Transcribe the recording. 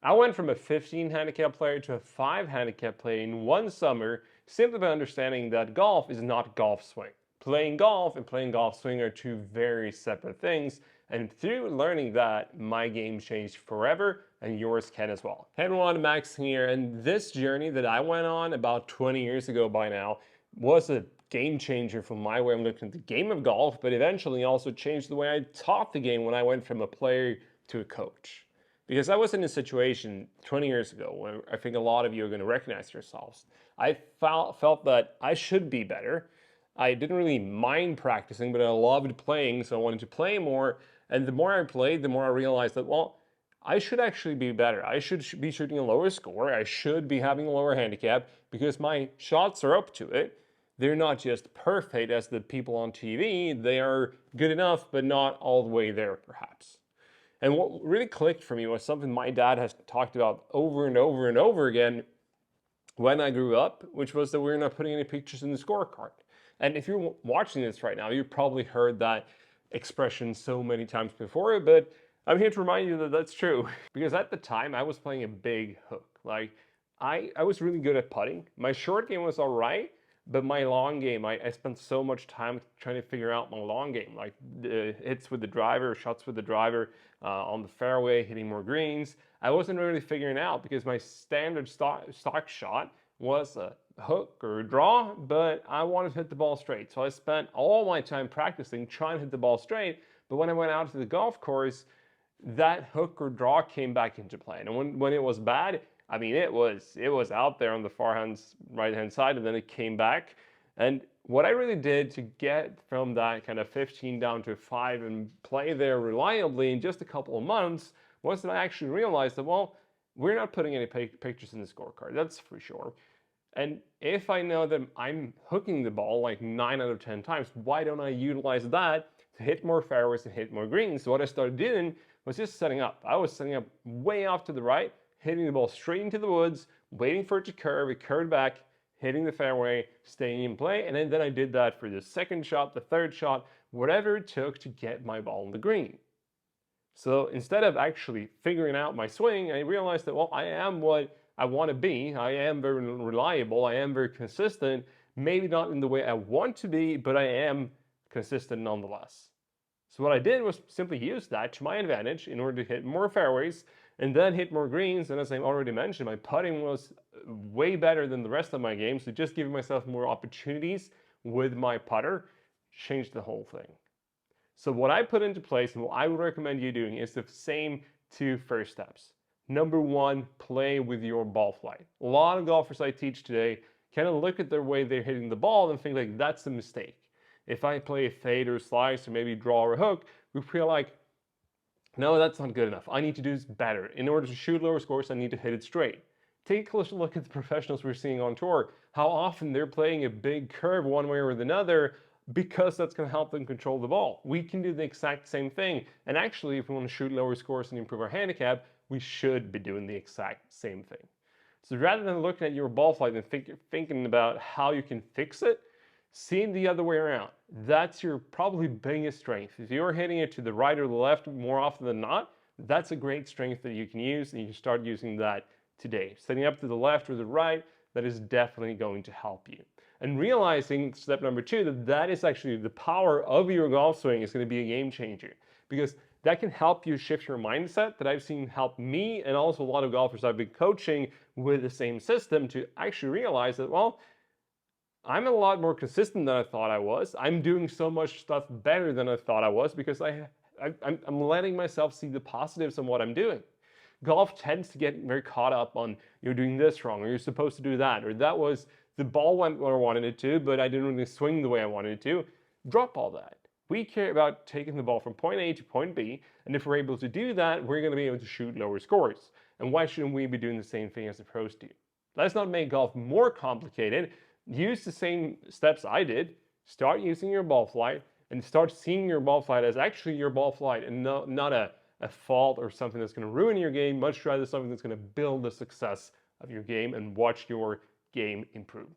I went from a 15 handicap player to a 5 handicap player in one summer simply by understanding that golf is not golf swing. Playing golf and playing golf swing are two very separate things, and through learning that, my game changed forever, and yours can as well. Hey everyone, Max here, and this journey that I went on about 20 years ago by now was a game changer for my way of looking at the game of golf, but eventually also changed the way I taught the game when I went from a player to a coach. Because I was in a situation 20 years ago where I think a lot of you are going to recognize yourselves. I felt that I should be better. I didn't really mind practicing, but I loved playing, so I wanted to play more. And the more I played, the more I realized that, well, I should actually be better. I should be shooting a lower score. I should be having a lower handicap because my shots are up to it. They're not just perfect as the people on TV. They are good enough, but not all the way there, perhaps. And what really clicked for me was something my dad has talked about over and over and over again when I grew up, which was that we're not putting any pictures in the scorecard. And if you're watching this right now, you've probably heard that expression so many times before, but I'm here to remind you that that's true. Because at the time, I was playing a big hook. Like, I was really good at putting. My short game was all right, but my long game, I spent so much time trying to figure out my long game, like hits with the driver, shots with the driver, on the fairway, hitting more greens. I wasn't really figuring out because my standard stock shot was a hook or a draw, but I wanted to hit the ball straight. So I spent all my time practicing trying to hit the ball straight, but when I went out to the golf course, that hook or draw came back into play. And when it was bad, I mean, it was out there on the right hand side, and then it came back. And what I really did to get from that kind of 15 down to 5 and play there reliably in just a couple of months was that I actually realized that, well, we're not putting any pictures in the scorecard, that's for sure. And if I know that I'm hooking the ball like 9 out of 10 times, why don't I utilize that to hit more fairways and hit more greens? So what I started doing was just setting up. I was setting up way off to the right, hitting the ball straight into the woods, waiting for it to curve, it curved back, hitting the fairway, staying in play, and then I did that for the second shot, the third shot, whatever it took to get my ball on the green. So instead of actually figuring out my swing, I realized that, well, I am what I want to be. I am very reliable. I am very consistent. Maybe not in the way I want to be, but I am consistent nonetheless. So what I did was simply use that to my advantage in order to hit more fairways and then hit more greens. And as I already mentioned, my putting was way better than the rest of my game. So just giving myself more opportunities with my putter changed the whole thing. So what I put into place and what I would recommend you doing is the same two first steps. Number one, play with your ball flight. A lot of golfers I teach today kind of look at their way they're hitting the ball and think like that's a mistake. If I play a fade or slice or maybe draw or hook, we feel like, no, that's not good enough. I need to do this better. In order to shoot lower scores, I need to hit it straight. Take a closer look at the professionals we're seeing on tour, how often they're playing a big curve one way or another because that's going to help them control the ball. We can do the exact same thing. And actually, if we want to shoot lower scores and improve our handicap, we should be doing the exact same thing. So rather than looking at your ball flight and thinking about how you can fix it, seeing the other way around. That's your probably biggest strength. If you're hitting it to the right or the left more often than not, that's a great strength that you can use, and you can start using that today. Setting up to the left or the right, that is definitely going to help you. And realizing, step number two, that that is actually the power of your golf swing is going to be a game changer, because that can help you shift your mindset that I've seen help me and also a lot of golfers I've been coaching with the same system to actually realize that, well, I'm a lot more consistent than I thought I was. I'm doing so much stuff better than I thought I was because I'm letting myself see the positives in what I'm doing. Golf tends to get very caught up on you're doing this wrong or you're supposed to do that or that was the ball went where I wanted it to, but I didn't really swing the way I wanted it to. Drop all that. We care about taking the ball from point A to point B, and if we're able to do that, we're going to be able to shoot lower scores. And why shouldn't we be doing the same thing as the pros do? Let's not make golf more complicated. Use the same steps I did. Start using your ball flight and start seeing your ball flight as actually your ball flight and not a fault or something that's going to ruin your game, much rather something that's going to build the success of your game and watch your game improve.